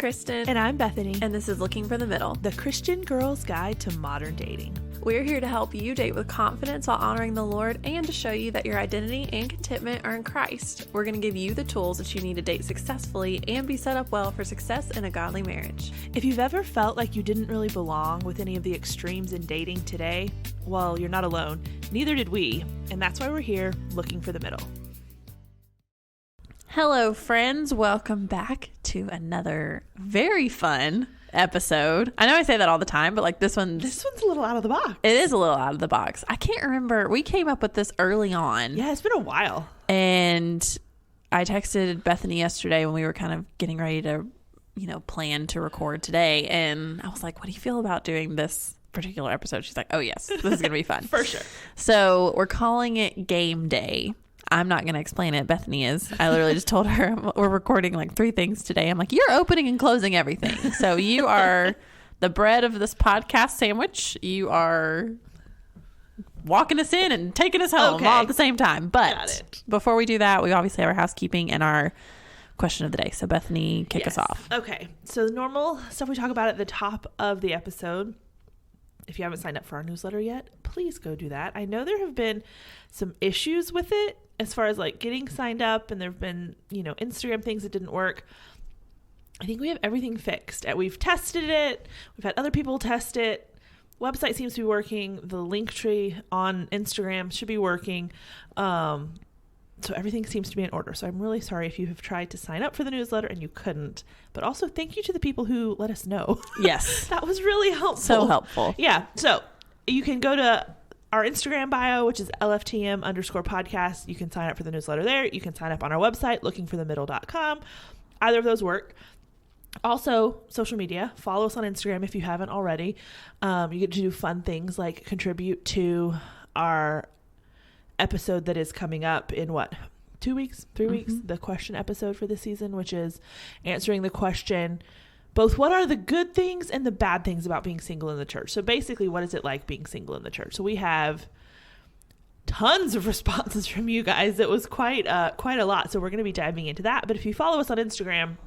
Kristen. And I'm Bethany. And this is Looking for the Middle, the Christian Girl's Guide to Modern Dating. We're here to help you date with confidence while honoring the Lord and to show you that your identity and contentment are in Christ. We're going to give you the tools that you need to date successfully and be set up well for success in a godly marriage. If you've ever felt like you didn't really belong with any of the extremes in dating today, well, you're not alone. Neither did we. And that's why we're here looking for the middle. Hello, friends. Welcome back to another very fun episode. I know I say that all the time, but like this one's a little out of the box. It is a little out of the box. I can't remember. We came up with this early on. Yeah, it's been a while. And I texted Bethany yesterday when we were kind of getting ready to, plan to record today. And I was like, what do you feel about doing this particular episode? She's like, oh, yes, this is going to be fun. For sure. So we're calling it Game Day. I'm not going to explain it. Bethany is. I literally just told her we're recording like 3 things today. I'm like, you're opening and closing everything. So you are the bread of this podcast sandwich. You are walking us in and taking us home all at the same time. But before we do that, we obviously have our housekeeping and our question of the day. So Bethany, kick us off. Okay. So the normal stuff we talk about at the top of the episode. If you haven't signed up for our newsletter yet, please go do that. I know there have been some issues with it as far as like getting signed up, and there have been, Instagram things that didn't work. I think we have everything fixed. We've tested it. We've had other people test it. Website seems to be working. The link tree on Instagram should be working. So everything seems to be in order. So I'm really sorry if you have tried to sign up for the newsletter and you couldn't. But also thank you to the people who let us know. Yes. That was really helpful. So helpful. Yeah. So you can go to our Instagram bio, which is LFTM_podcast. You can sign up for the newsletter there. You can sign up on our website, lookingforthemiddle.com. Either of those work. Also, social media. Follow us on Instagram if you haven't already. You get to do fun things like contribute to our episode that is coming up in 2 weeks, 3 weeks, the question episode for this season, which is answering the question, both what are the good things and the bad things about being single in the church. So basically, what is it like being single in the church? So we have tons of responses from you guys. It was quite a lot. So we're going to be diving into that. But if you follow us on Instagram,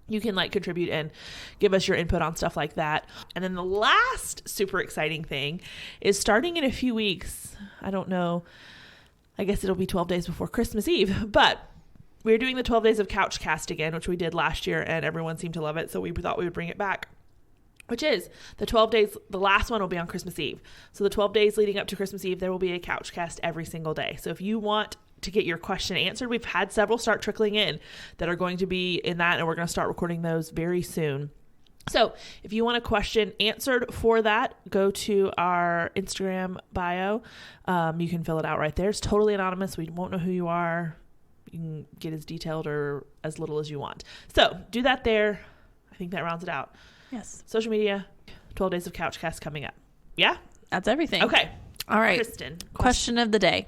you can contribute and give us your input on stuff like that. And then the last super exciting thing is starting in a few weeks. I don't know. I guess it'll be 12 days before Christmas Eve, but we're doing the 12 days of Couchcast again, which we did last year and everyone seemed to love it. So we thought we would bring it back, which is the 12 days. The last one will be on Christmas Eve. So the 12 days leading up to Christmas Eve, there will be a Couchcast every single day. So if you want to get your question answered, we've had several start trickling in that are going to be in that, and we're going to start recording those very soon. So if you want a question answered for that, go to our Instagram bio. You can fill it out right there. It's totally anonymous. We won't know who you are. You can get as detailed or as little as you want. So do that there. I think that rounds it out. Yes. Social media, 12 days of Couchcast coming up. Yeah? That's everything. Okay. All right. Kristen. Question of the day.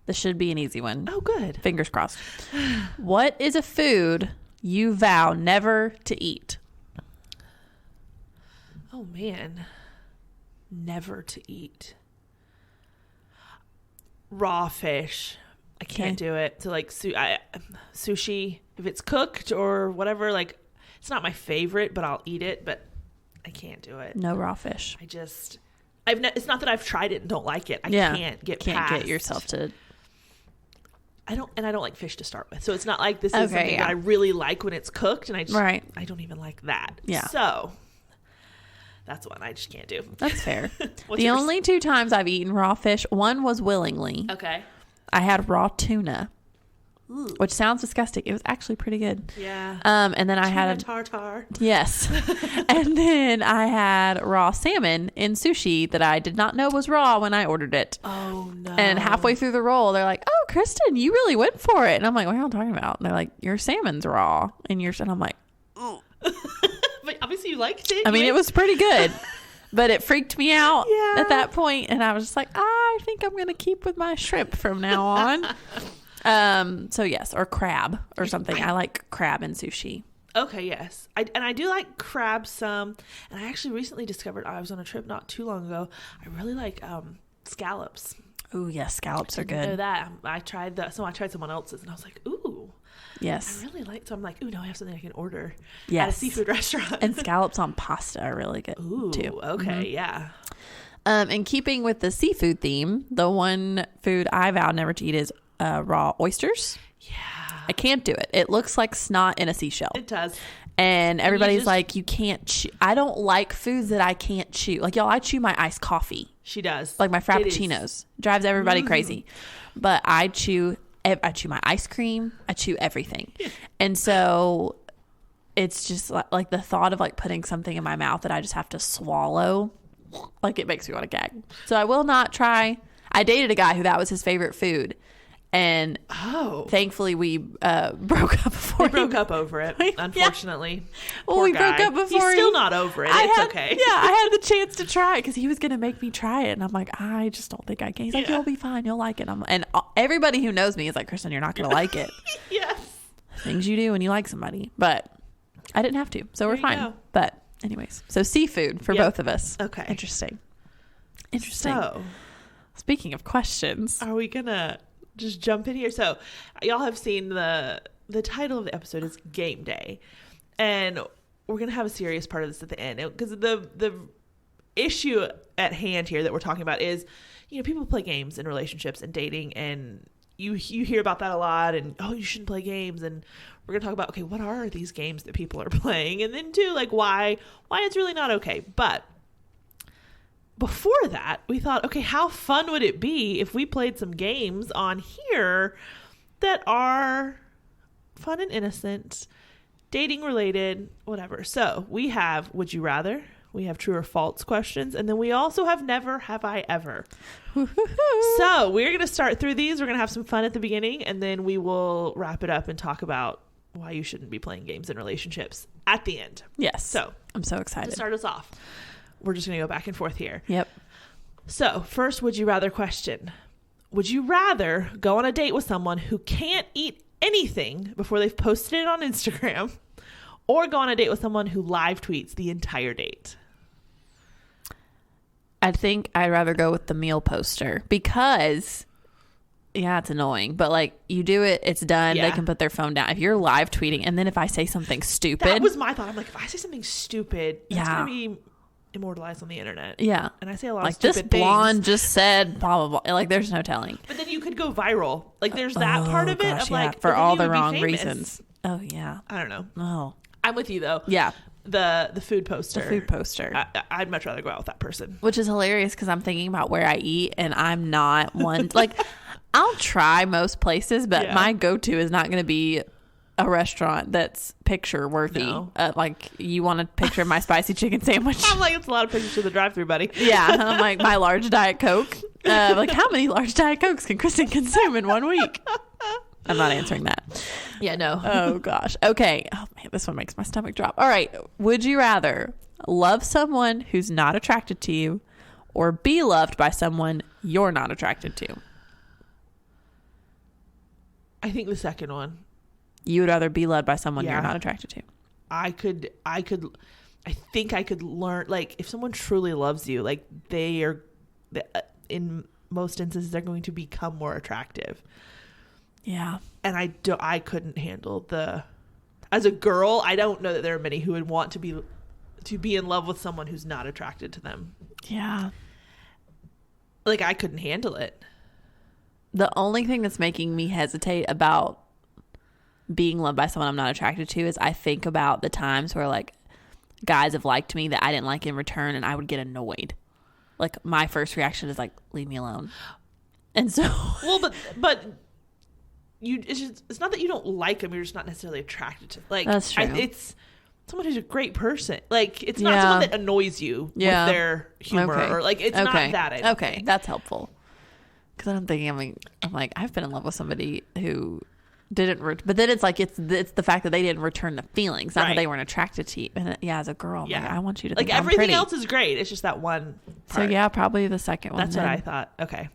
This should be an easy one. Oh, good. Fingers crossed. What is a food you vow never to eat? Oh, man. Never to eat. Raw fish. I can't do it. So sushi, if it's cooked or whatever, it's not my favorite, but I'll eat it, but I can't do it. No raw fish. It's not that I've tried it and don't like it. I can't get yourself to. I don't like fish to start with. So it's not like this is something that I really like when it's cooked, and I don't even like that. Yeah. So that's one I just can't do. That's fair. The only 2 times I've eaten raw fish, one was willingly. Okay. I had raw tuna, Ooh. Which sounds disgusting. It was actually pretty good. Yeah. And then I had tartar. Yes. And then I had raw salmon in sushi that I did not know was raw when I ordered it. Oh no. And halfway through the roll, they're like, "Oh, Kristen, you really went for it." And I'm like, "What are y'all talking about?" And they're like, "Your salmon's raw." And I'm like, "Ooh." But obviously you liked it. I mean, it was pretty good. But it freaked me out at that point, and I was just like, I think I'm going to keep with my shrimp from now on. So yes, or crab or something. I like crab in sushi. Okay, yes. I do like crab some, and I actually recently discovered, I was on a trip not too long ago, I really like scallops. Ooh, yes, scallops are I didn't know good. that. I tried someone else's, and I was like, ooh. Yes. I really like, so I'm like, ooh, now I have something I can order Yes. at a seafood restaurant. And scallops on pasta are really good Ooh, too. okay, yeah. In keeping with the seafood theme, the one food I vow never to eat is raw oysters. Yeah. I can't do it. It looks like snot in a seashell. It does. And everybody's like, you can't chew. I don't like foods that I can't chew. Like, y'all, I chew my iced coffee. She does. Like my frappuccinos. Drives everybody crazy. But I chew my ice cream. I chew everything. And so it's just like the thought of like putting something in my mouth that I just have to swallow. Like, it makes me want to gag. So I will not try. I dated a guy who that was his favorite food. And thankfully we broke up before. We broke up over it, unfortunately. Well, Poor we guy. broke up before. He's still not over it. It's okay. Yeah, I had the chance to try it because he was going to make me try it. And I'm like, I just don't think I can. He's like, you'll be fine. You'll like it. And everybody who knows me is like, Kristen, you're not going to like it. Yes. Things you do when you like somebody. But I didn't have to. So we're fine. Go. But anyways, so seafood for both of us. Okay. Interesting. So, speaking of questions. Are we going to just jump in here? So y'all have seen the title of the episode is Game Day, and we're gonna have a serious part of this at the end because the issue at hand here that we're talking about is, people play games in relationships and dating, and you hear about that a lot, and you shouldn't play games, and we're gonna talk about, okay, what are these games that people are playing, and then too, like why it's really not okay. But before that, we thought, okay, how fun would it be if we played some games on here that are fun and innocent, dating related, whatever. So we have Would You Rather, we have True or False questions, and then we also have Never Have I Ever. So we're going to start through these. We're going to have some fun at the beginning, and then we will wrap it up and talk about why you shouldn't be playing games in relationships at the end. Yes. So I'm so excited. To start us off, we're just going to go back and forth here. Yep. So first, Would you rather question. Would you rather go on a date with someone who can't eat anything before they've posted it on Instagram, or go on a date with someone who live tweets the entire date? I think I'd rather go with the meal poster because, it's annoying, but like you do it, it's done. Yeah. They can put their phone down. If you're live tweeting, and then if I say something stupid, that was my thought. I'm like, if I say something stupid, that's gonna be immortalized on the internet. Yeah. And I say a lot like of stupid this blonde things. Just said blah blah blah. Like there's no telling. But then you could go viral. Like there's that part of it of like for all the wrong reasons. Oh yeah. I don't know. Oh. I'm with you though. Yeah. The food poster. The food poster. I'd much rather go out with that person. Which is hilarious because I'm thinking about where I eat, and I'm not one like I'll try most places, but my go-to is not going to be a restaurant that's picture worthy. No. Like you want a picture of my spicy chicken sandwich. I'm like, it's a lot of pictures to the drive-through, buddy. Yeah. And I'm like, my large Diet Coke. Like how many large Diet Cokes can Kristen consume in 1 week? I'm not answering that. Yeah, no. Oh gosh. Okay. Oh man, this one makes my stomach drop. All right. Would you rather love someone who's not attracted to you, or be loved by someone you're not attracted to? I think the second one. You would rather be loved by someone you're not attracted to. I think I could learn, like, if someone truly loves you, like, they are, in most instances, they're going to become more attractive. Yeah. And I couldn't handle as a girl, I don't know that there are many who would want to be in love with someone who's not attracted to them. Yeah. Like, I couldn't handle it. The only thing that's making me hesitate about being loved by someone I'm not attracted to is I think about the times where like guys have liked me that I didn't like in return, and I would get annoyed. Like my first reaction is like, leave me alone. And so but it's not that you don't like them, you're just not necessarily attracted to, like, that's true. It's someone who's a great person. Like, it's not someone that annoys you with their humor or like, it's not that. Okay, that's helpful. Because I'm thinking, I'm like, I've been in love with somebody who didn't, but then it's like, it's the fact that they didn't return the feelings, not that they weren't attracted to you. And as a girl, I'm like, I want you to think like, everything else is great. It's just that one part. So probably the second one. That's what I thought. Okay.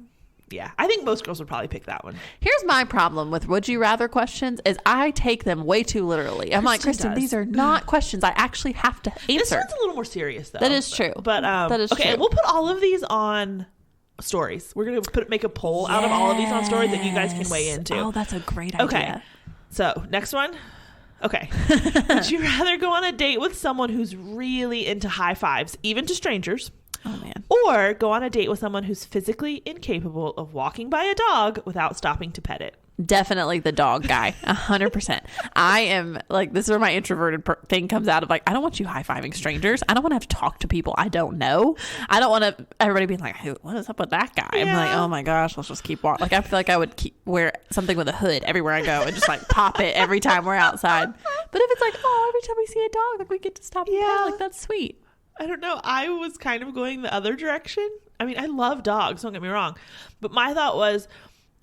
Yeah. I think most girls would probably pick that one. Here's my problem with would you rather questions is I take them way too literally. I'm like, Kristen, these are not questions I actually have to answer. This one's a little more serious though. That is true. But that is okay, true. We'll put all of these on stories. We're going to make a poll out of all of these on stories that you guys can weigh into. Oh, that's a great idea. Okay. So next one. Okay. Would you rather go on a date with someone who's really into high fives, even to strangers? Oh, man. Or go on a date with someone who's physically incapable of walking by a dog without stopping to pet it? Definitely the dog guy. 100%. I am like, this is where my introverted thing comes out of like, I don't want you high-fiving strangers. I don't want to have to talk to people I don't know. I don't want to everybody being like, hey, what is up with that guy? I'm like, oh my gosh, let's just keep walking. Like, I feel like I would wear something with a hood everywhere I go and just like pop it every time we're outside. But if it's like, oh, every time we see a dog, like we get to stop and pet, like that's sweet. I don't know. I was kind of going the other direction. I mean, I love dogs, don't get me wrong. But my thought was,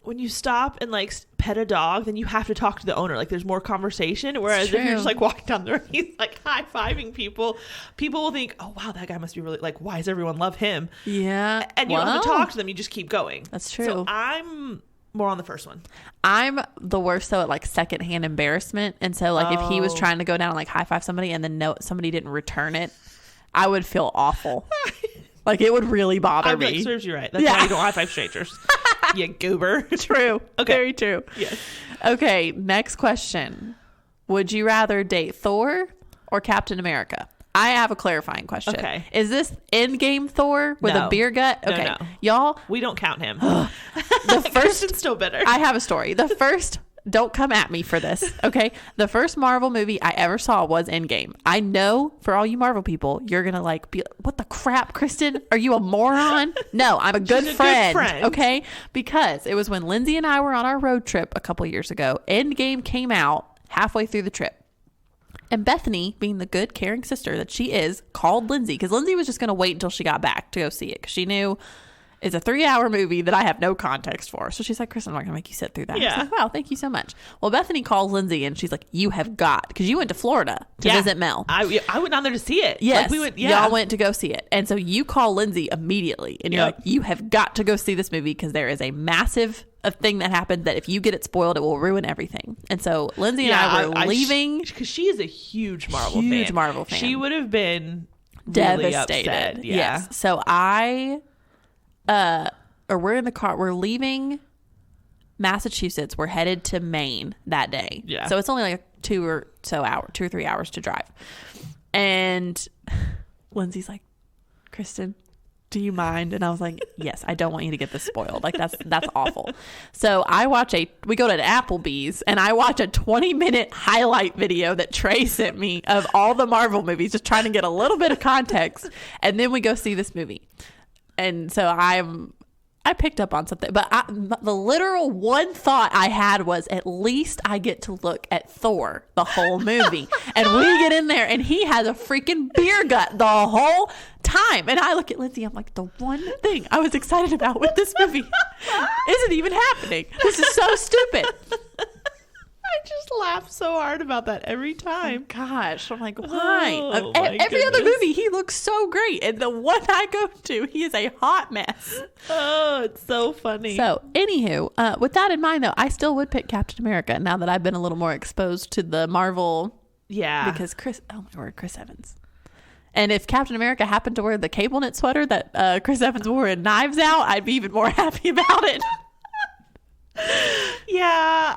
when you stop and like pet a dog, then you have to talk to the owner. Like there's more conversation. Whereas if you're just like walking down the road, he's like high-fiving people will think, oh wow, that guy must be really like, why does everyone love him? Yeah. And you don't have to talk to them. You just keep going. That's true. So I'm more on the first one. I'm the worst though at like secondhand embarrassment. And so like if he was trying to go down and like high five somebody and then somebody didn't return it, I would feel awful. Like it would really bother me. Like, serves you right. That's why you don't high five strangers. You goober. True. Okay. Very true. Yes. Okay. Next question. Would you rather date Thor or Captain America? I have a clarifying question. Okay. Is this Endgame Thor with a beer gut? Okay. No. Y'all. We don't count him. The first. Kristen's still bitter. I have a story. The first. Don't come at me for this, okay? The first Marvel movie I ever saw was Endgame. I know for all you Marvel people, you're going to like be, what the crap, Kristen? Are you a moron? No, I'm a good friend, okay? Because it was when Lindsay and I were on our road trip a couple years ago. Endgame came out halfway through the trip. And Bethany, being the good, caring sister that she is, called Lindsay because Lindsay was just going to wait until she got back to go see it because she knew it's a 3-hour movie that I have no context for. So she's like, Kristen, I'm not going to make you sit through that. Yeah. I was like, wow, thank you so much. Well, Bethany calls Lindsay and she's like, you have got, because you went to Florida to visit Mel. I went down there to see it. Yes. Like we went, Y'all went to go see it. And so you call Lindsay immediately and you're like, you have got to go see this movie because there is a massive thing that happened that if you get it spoiled, it will ruin everything. And so Lindsay and I were leaving. Because she is a huge Marvel fan. She would have been devastated. Really upset. Yeah. Yes. So we're in the car. We're leaving Massachusetts. We're headed to Maine that day. Yeah. So it's only like 2 or 3 hours to drive. And Lindsay's like, Kristen, do you mind? And I was like, yes, I don't want you to get this spoiled. Like that's awful. So we go to Applebee's and I watch a 20-minute highlight video that Trey sent me of all the Marvel movies, just trying to get a little bit of context. And then we go see this movie. And so I picked up on something, but the literal one thought I had was at least I get to look at Thor the whole movie. And we get in there and he has a freaking beer gut the whole time. And I look at Lindsay, I'm like, the one thing I was excited about with this movie isn't even happening. This is so stupid. I just laugh so hard about that every time. Oh, gosh. I'm like, why? Oh, every other movie, he looks so great. And the one I go to, he is a hot mess. Oh, it's so funny. So, anywho, with that in mind, though, I still would pick Captain America now that I've been a little more exposed to the Marvel. Yeah. Because Chris Evans. And if Captain America happened to wear the cable knit sweater that Chris Evans wore in Knives Out, I'd be even more happy about it. Yeah,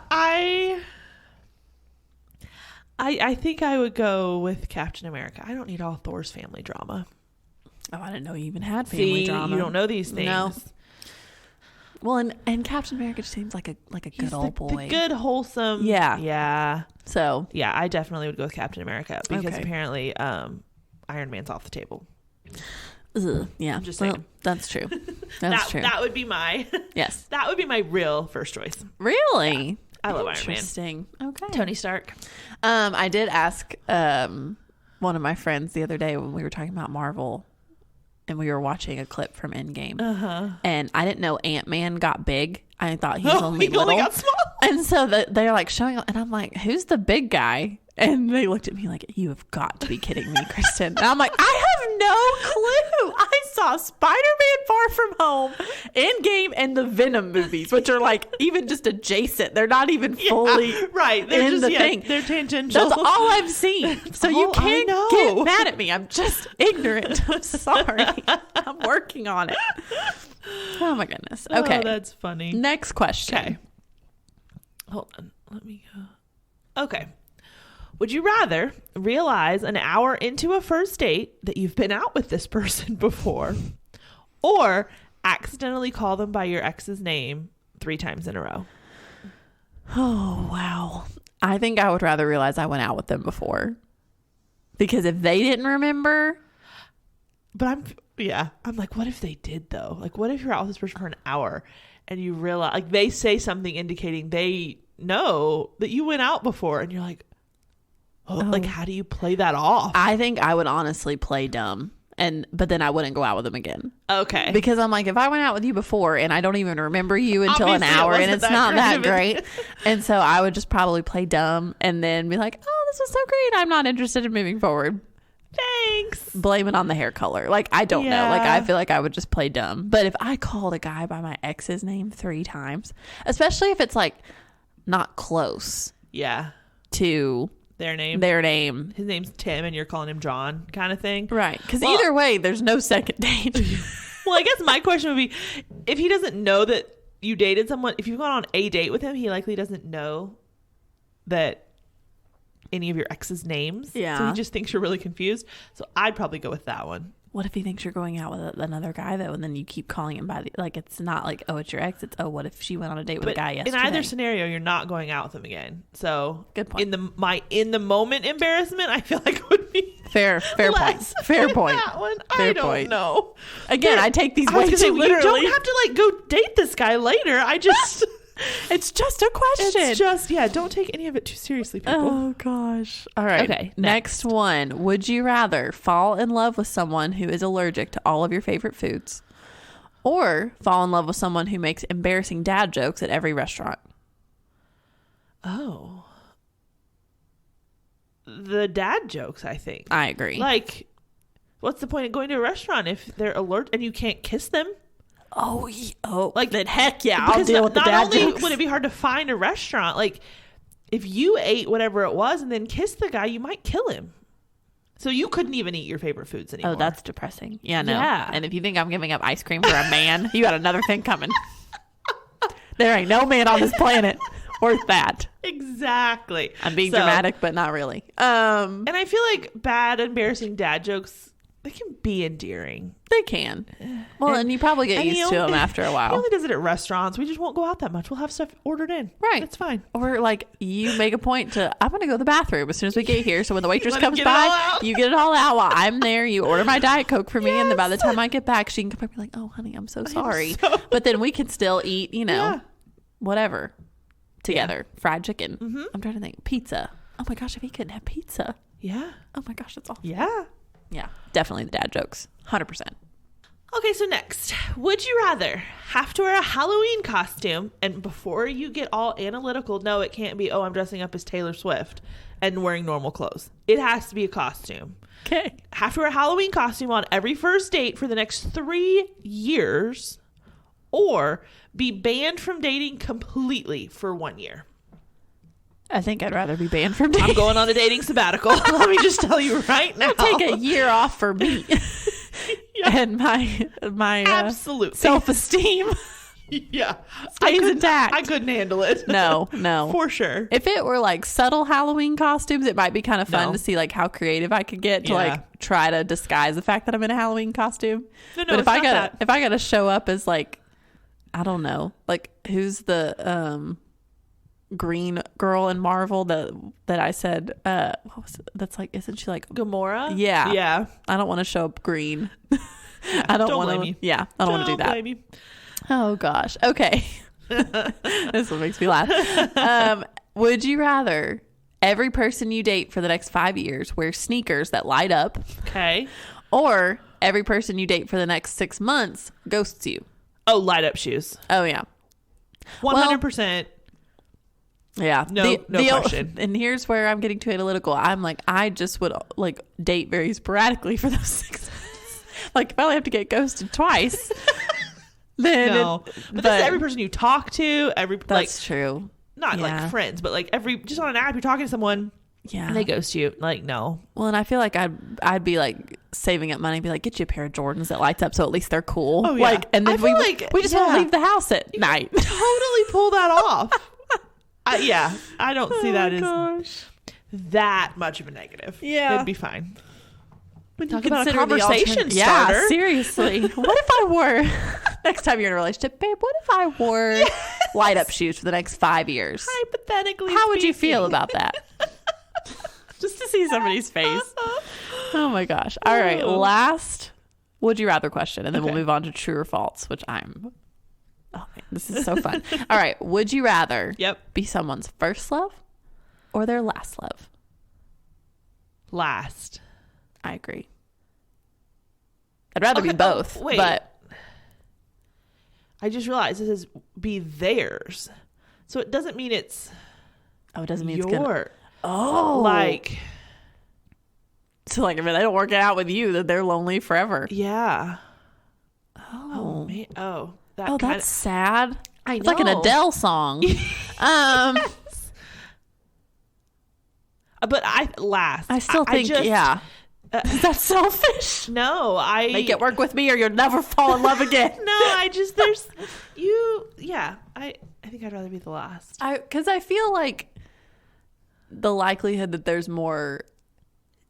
I think I would go with Captain America. I don't need all Thor's family drama. Oh, I didn't know you even had family drama. You don't know these things. No. Well, and Captain America just seems like a good old boy. The good, wholesome. Yeah. Yeah. So. Yeah, I definitely would go with Captain America because apparently Iron Man's off the table. Ugh, yeah. I'm just saying. Well, that's true. That's true. That would be my. Yes. That would be my real first choice. Really? Yeah. I love Iron Man. Interesting. Okay. Tony Stark. I did ask one of my friends the other day when we were talking about Marvel and we were watching a clip from Endgame. And I didn't know Ant-Man got big. I thought he was only little. Only got small. And so they're like showing, and I'm like, who's the big guy? And they looked at me like, you have got to be kidding me, Kristen. And I'm like, I have no clue. I saw Spider-Man Far From Home, Endgame, and the Venom movies, which are like even just adjacent. They're not even fully right. They're in just, the thing. They're tangential. That's all I've seen. So you can't get mad at me. I'm just ignorant. I'm sorry. I'm working on it. Oh my goodness. Okay. Oh, that's funny. Next question. Okay. Hold on. Let me go. Okay. Would you rather realize an hour into a first date that you've been out with this person before, or accidentally call them by your ex's name 3 times in a row? Oh, wow. I think I would rather realize I went out with them before. Because if they didn't remember. But I'm like, what if they did though? Like, what if you're out with this person for an hour and you realize, like, they say something indicating they know that you went out before, and you're like, oh, like, how do you play that off? I think I would honestly play dumb. But then I wouldn't go out with them again. Okay. Because I'm like, if I went out with you before and I don't even remember you until Obviously, an hour and it's not that great. great. And so I would just probably play dumb and then be like, oh, this was so great. I'm not interested in moving forward. Thanks. Blame it on the hair color. Like, I don't know. Like, I feel like I would just play dumb. But if I called a guy by my ex's name 3 times, especially if it's like not close Yeah. to Their name. His name's Tim and you're calling him John, kind of thing. Right. Because either way, there's no second date. Well, I guess my question would be, if he doesn't know that you dated someone, if you've gone on a date with him, he likely doesn't know that any of your ex's names. Yeah. So he just thinks you're really confused. So I'd probably go with that one. What if he thinks you're going out with another guy, though, and then you keep calling him by the, like, it's not like, oh, it's your ex. It's, oh, what if she went on a date with a guy yesterday? In either scenario, you're not going out with him again. So good point. In the moment embarrassment, I feel like it would be fair point. Fair point. That one, fair I don't point. know. Again, I take these way too literally. You don't have to like go date this guy later. I just. It's just a question. It's just, don't take any of it too seriously, people. Oh, gosh. All right. Okay. Next one. Would you rather fall in love with someone who is allergic to all of your favorite foods, or fall in love with someone who makes embarrassing dad jokes at every restaurant? Oh. The dad jokes, I think. I agree. Like, what's the point of going to a restaurant if they're allergic and you can't kiss them? Like then heck yeah, I'll deal with the dad jokes. Not only would it be hard to find a restaurant, like if you ate whatever it was and then kissed the guy, you might kill him. So you couldn't even eat your favorite foods anymore. Oh, that's depressing. Yeah, no. Yeah. And if you think I'm giving up ice cream for a man, you got another thing coming. There ain't no man on this planet worth that. Exactly. I'm being dramatic, but not really. And I feel like bad, embarrassing dad jokes, they can be endearing. They can. Well, and you probably get used to them after a while. He only does it at restaurants. We just won't go out that much. We'll have stuff ordered in. Right. It's fine. Or like you make a point to, I'm going to go to the bathroom as soon as we get here. So when the waitress comes by, you get it all out while I'm there. You order my Diet Coke for me. And then by the time I get back, she can come back and be like, oh, honey, I'm so sorry. But then we can still eat, whatever together. Yeah. Fried chicken. Mm-hmm. I'm trying to think. Pizza. Oh my gosh, if he couldn't have pizza. Yeah. Oh my gosh, that's awesome. Yeah. Yeah, definitely the dad jokes. 100%. Okay, so next, would you rather have to wear a Halloween costume, and before you get all analytical, no, it can't be, oh, I'm dressing up as Taylor Swift and wearing normal clothes. It has to be a costume. Okay. Have to wear a Halloween costume on every first date for the next 3 years, or be banned from dating completely for 1 year. I think I'd rather be banned from dating. I'm going on a dating sabbatical. Let me just tell you right now. I'll take a year off for me. And my absolutely self-esteem. Yeah. Stays intact. I couldn't handle it. No. For sure. If it were like subtle Halloween costumes, it might be kind of fun to see like how creative I could get to like try to disguise the fact that I'm in a Halloween costume. No, but if I got to show up as like, I don't know, like who's the green girl in Marvel that I said what was it? That's like, isn't she like Gamora? Yeah. I don't want to show up green. I don't want to. Yeah, I don't want to do that. Blame you. Oh gosh. Okay. This one makes me laugh. Would you rather every person you date for the next 5 years wear sneakers that light up? Okay. Or every person you date for the next 6 months ghosts you? Oh, light up shoes. Oh yeah. 100%. Yeah. No question. And here's where I'm getting too analytical. I'm like, I just would like date very sporadically for those 6 months. Like if I only have to get ghosted twice, then no. But this is every person you talk to. That's true. Not like friends, but like just on an app, you're talking to someone. Yeah. And they ghost you. Like, no. Well, and I feel like I'd be like saving up money and be like, get you a pair of Jordans that lights up so at least they're cool. Oh, yeah. Like, and then we just won't leave the house at night. Totally pull that off. I don't see that as gosh. that much of a negative. Yeah. It'd be fine. When Talk you about a consider the conversation yeah, starter. seriously. What if I wore next time you're in a relationship, babe? What if I wore light up shoes for the next 5 years? Hypothetically, How would you speaking. feel about that? Just to see somebody's face. Oh my gosh! All right, last would you rather question, and then we'll move on to true or false. Which I'm. Oh man, this is so fun. All right, would you rather? Yep. Be someone's first love or their last love? Last. I agree. I'd rather be both, wait. but I just realized this is be theirs, so it doesn't mean it's it doesn't mean your. it's gonna. Oh, Like, so like if they don't work out with you, then they're lonely forever. yeah. Oh, Man. Oh, that oh, kind that's sad. I It's like an know. Adele song. But I still think, just, yeah. That's selfish. No, I Make it work with me or you'll never fall in love again. No, I just there's you. Yeah, I think I'd rather be the last. Because I feel like the likelihood that there's more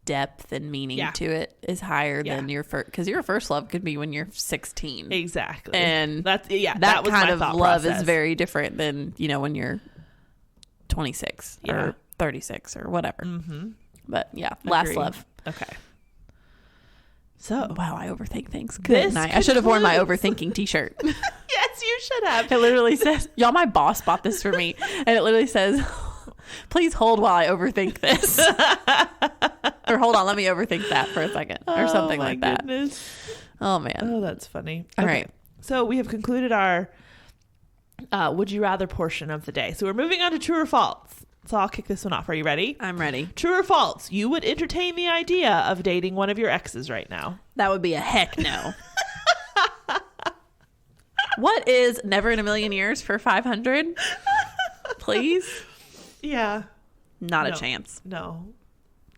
depth and meaning Yeah. to it is higher Yeah. than your first. Because your first love could be when you're 16. Exactly, And that's that was kind my of thought love process. is very different than when you're 26 Yeah. or 36 or whatever. Mm-hmm. But yeah, last Agreed. love. Okay. So Wow, I overthink things. This Good night. I should have worn my concludes- overthinking t-shirt. yes, you should have. It literally says, y'all, my boss bought this for me. And it literally says, please hold while I overthink this. Or hold on, let me overthink that for a second. Or something like that. Goodness. Oh, man. Oh, that's funny. All Okay. right. So we have concluded our would you rather portion of the day. So we're moving on to true or false. So I'll kick this one off. Are you ready? I'm ready. True or false? You would entertain the idea of dating one of your exes right now. That would be a heck no. What is never in a million years for 500? Please? Yeah. Not No. a chance. No.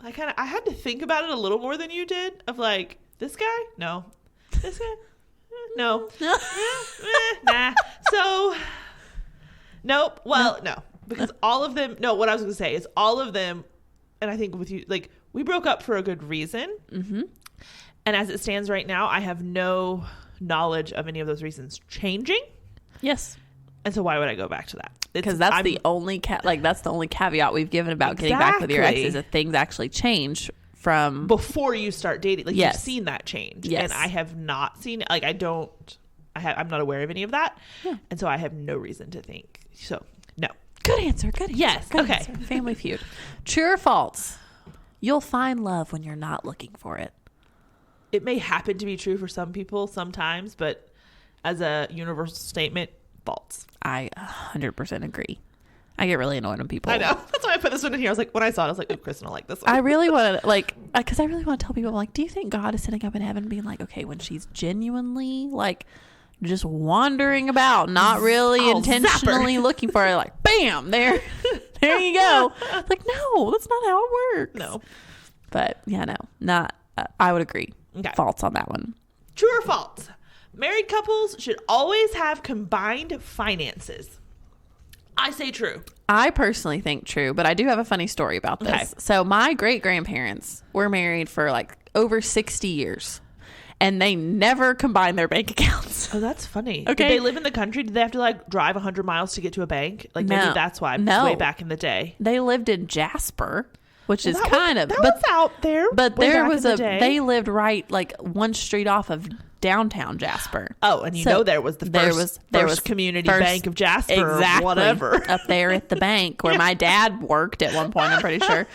I had to think about it a little more than you did. Of like, this guy? No. This guy? No. Nah. So, nope. Well, no. Because all of them, no, what I was going to say is all of them, and I think with you, like, we broke up for a good reason. Mm-hmm. And as it stands right now, I have no knowledge of any of those reasons changing. Yes. And so why would I go back to that? Because that's the only that's the only caveat we've given about getting back with your ex is that things actually change from before you start dating. Like, Yes. you've seen that change. Yes. And I have not seen it. Like, I'm not aware of any of that. Yeah. And so I have no reason to think. So, no. Good answer. Good answer. Yes, Good okay. answer. Family Feud. True or false? You'll find love when you're not looking for it. It may happen to be true for some people sometimes, but as a universal statement, false. I 100% agree. I get really annoyed when people. I know. That's why I put this one in here. I was like, when I saw it, I was like, oh, Kristen will like this one. I really want to because I really want to tell people, like, do you think God is sitting up in heaven being like, okay, when she's genuinely like just wandering about, not really I'll intentionally zap her. looking for her, like, bam, there you go. Like, no, that's not how it works. No. But yeah, no, not. I would agree. Okay. False on that one. True or false? Married couples should always have combined finances. I say true. I personally think true, but I do have a funny story about this. Okay. So my great grandparents were married for like over 60 years and they never combined their bank accounts. Oh, that's funny. Okay. Did they live in the country? Did they have to like drive 100 miles to get to a bank? Like, maybe No. that's why. No. Way back in the day. They lived in Jasper, which is That kind was, of, that but was out there. but way there back was in a, the day. they lived right like one street off of downtown Jasper. Oh, and you So know there was the first community first- bank of Jasper exactly, or whatever. up there at the bank where my dad worked at one point, I'm pretty sure.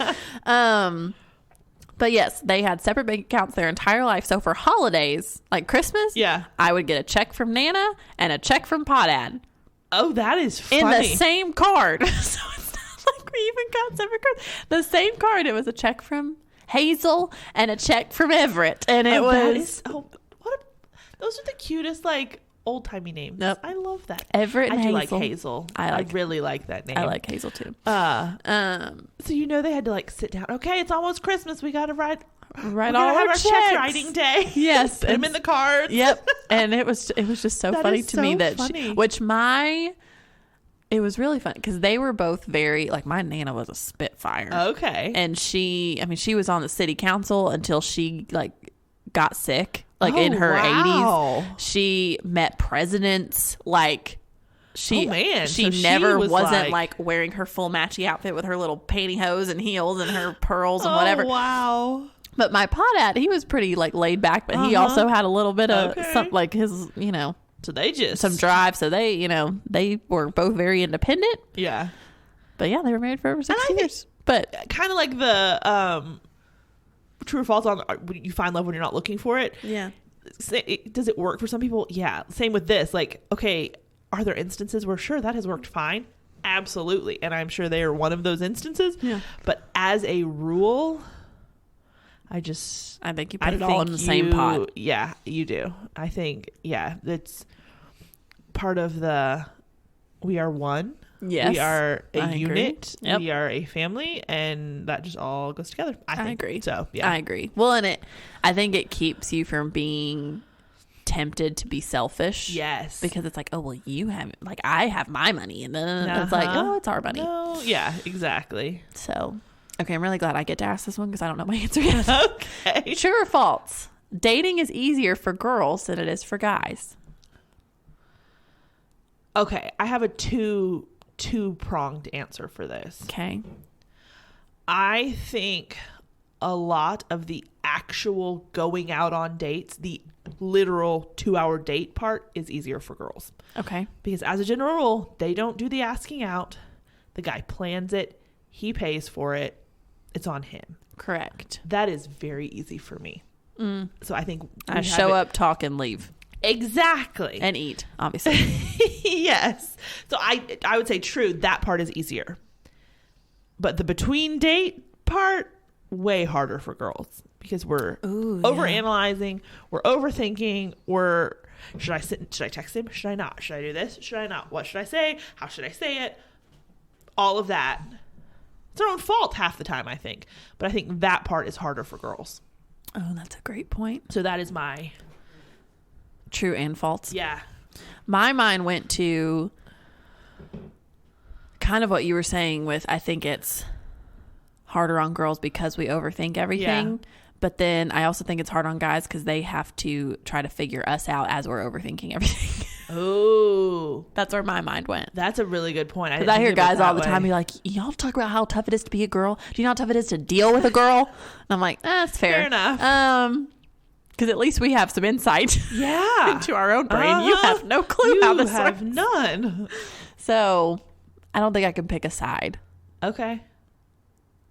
But yes, they had separate bank accounts their entire life. So for holidays, like Christmas, Yeah. I would get a check from Nana and a check from Pa Dad Oh, that is funny. in the same card. So it's not like we even got separate cards. The same card. It was a check from Hazel and a check from Everett, and it was those are the cutest, like, old timey names. Yep. I love that. Everett and I do Hazel. like Hazel. I really like that name. I like Hazel too. So you know they had to like sit down. Okay, it's almost Christmas. We got to write Write we're all gonna have our our check checks. writing day. Yes, Put them in the cards. Yep. And it was just so That funny is to me so that funny. which my It was really fun because they were both very, like, my Nana was a spitfire. Okay. And she was on the city council until she, like, got sick, like, in her 80s. She met presidents, like, she never wasn't like wearing her full matchy outfit with her little pantyhose and heels and her pearls and whatever. Wow. But my Podat, he was pretty, like, laid back, but he also had a little bit of some, like, his, you know, so they just some drive. So they, you know, they were both very independent. Yeah. But yeah, they were married for over 6 years. But kind of like the true or false on you find love when you're not looking for it. Yeah. Does it work for some people? Yeah. Same with this. Like, okay, are there instances where sure that has worked fine? Absolutely. And I'm sure they are one of those instances. Yeah. But as a rule, I think you put it all in the same pot. Yeah, you do. I think, yeah, that's part of the we are one. Yes. We are a unit. Yep. We are a family, and that just all goes together. I agree. So, yeah. I agree. Well, and I think it keeps you from being tempted to be selfish. Yes. Because it's like, oh, well, you have, like, I have my money, and then it's like, oh, it's our money. No, yeah, exactly. So, okay, I'm really glad I get to ask this one because I don't know my answer yet. Okay. True or false? Dating is easier for girls than it is for guys. Okay, I have a two-pronged answer for this. Okay. I think a lot of the actual going out on dates, the literal 2-hour date part, is easier for girls. Okay. Because as a general rule, they don't do the asking out. The guy plans it. He pays for it. It's on him. Correct. That is very easy for me. So I think I show up, talk, and leave. Exactly. And eat, obviously. Yes. So I would say true, that part is easier. But the between date part, way harder for girls because we're overanalyzing, we're overthinking, should I text him? Should I not? Should I do this? Should I not? What should I say? How should I say it? All of that. It's their own fault half the time, I think. But I think that part is harder for girls. Oh, that's a great point. So that is my true and false. Yeah. My mind went to kind of what you were saying with, I think it's harder on girls because we overthink everything. Yeah. But then I also think it's hard on guys because they have to try to figure us out as we're overthinking everything. Oh, that's where my mind went. That's a really good point. Because I hear guys all the time be like, y'all talk about how tough it is to be a girl. Do you know how tough it is to deal with a girl? And I'm like, that's fair. Fair enough. Because at least we have some insight into our own brain. You have no clue how this works. You have none. So I don't think I can pick a side. Okay.